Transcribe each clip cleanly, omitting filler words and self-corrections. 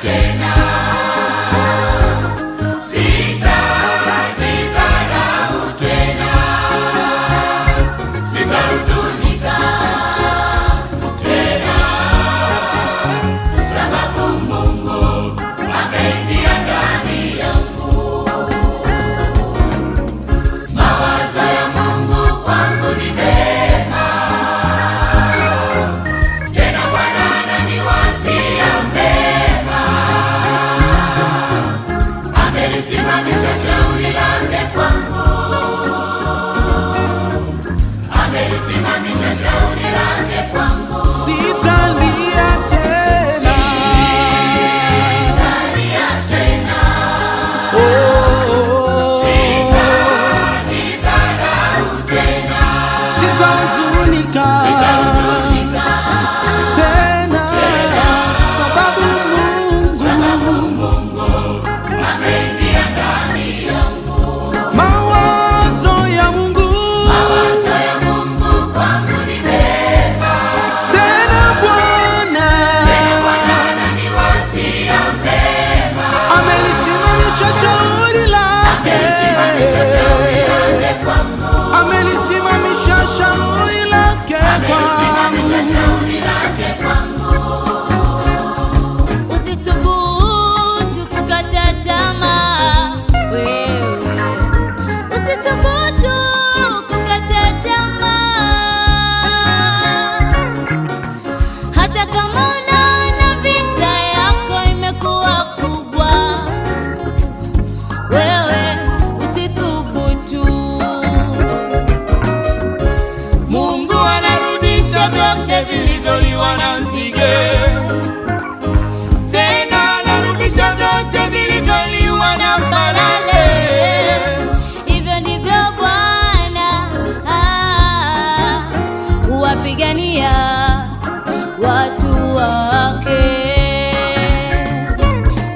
tena, sitajidharau tena, sitahuzunika tena, sababu Mungu ameingia ndani yangu. Mawazo ya Mungu kwangu ni mema, tena Bwana ananiwazia mema. Amelisimamisha shauri lake kwangu, amelisimamisha shauri lake kwangu. Sitalia tena, sitalia tena, sitajidharau tena, sitahuzunika tena, sababu Mungu ameingia ndani yangu. mawazo ya Mungu Kwangu ni mema, tena Bwana ananiwazia mema. amelisimamisha shauri lake, amelisimamisha shauri lake kwangu. Usithubutu kukata tamaa wewe, usithubutu kukata tamaa, hata kama unaona vita yako imekuwa kubwa, wewe usithubutu. Mungu anarudisha vyote vilivyoliwa na nzige, tena anarudisha vyote vilivyoliwa na parare. Hivyo ndivyo Bwana huwapigania watu wake.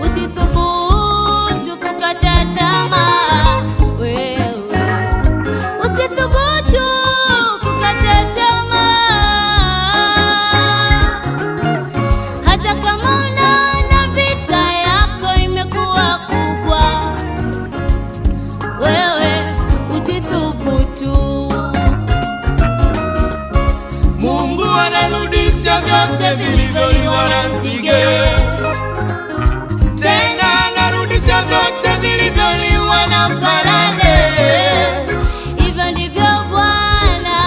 Usithubutu kukata tamaa wewe, usithubutu kukata tamaa, hata kama unaona vita yako imekuwa kubwa, wewe usithubutu. Mungu anarudisha vyote vilivyoliwa na nzige, tena anarudisha vyote vilivyoliwa na parare. Hivyo ndivyo Bwana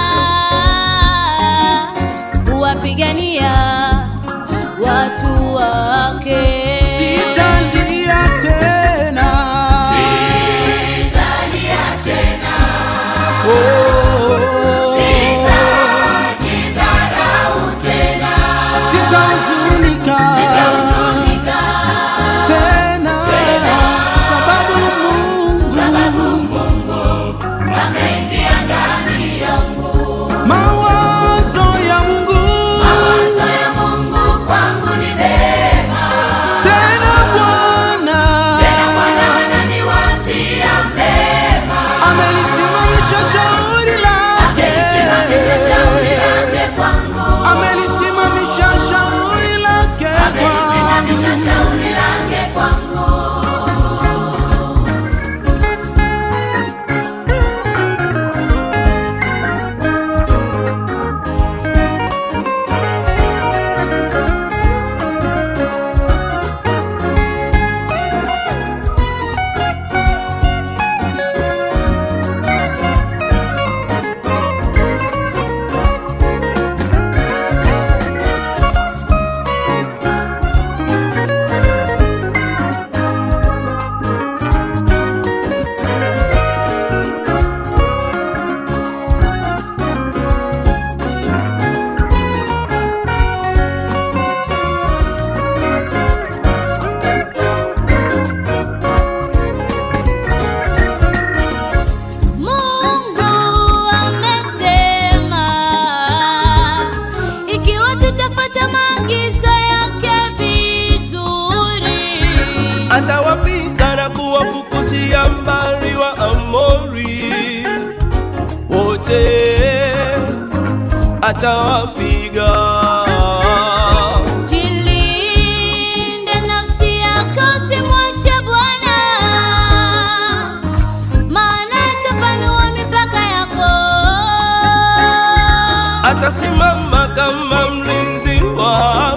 huwapigania watu wake. Sitalia tena, Sitalia tena, sitajidharau tena, sitahuzunika tena, sababu Mungu ameingia ndani yangu. mawazo ya Mungu Kwangu ni mema, tena Bwana ananiwazia mema. amelisimamisha shauri lake, amelisimamisha shauri lake kwangu. Atawapiga na kuwafukuzia mbali wa Amori wote, atawapiga. Jilinde nafsi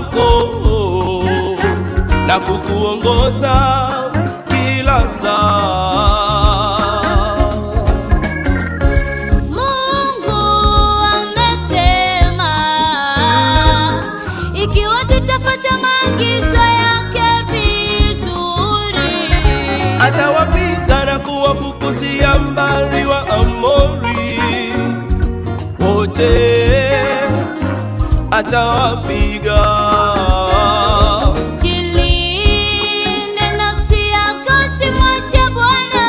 wako na kukuongoza kila saa. Mungu amesema ikiwa tutafuata maagizo yake vizuri, atawapiga na kuwafukuzia mbali wa Amori wote, atawapiga. jilinde nafsi yako, usimwache Bwana,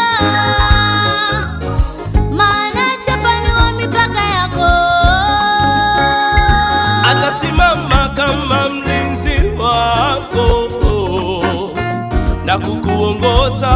maana atapanua mipaka yako. Atasimama kama mlinzi wako na kukuongoza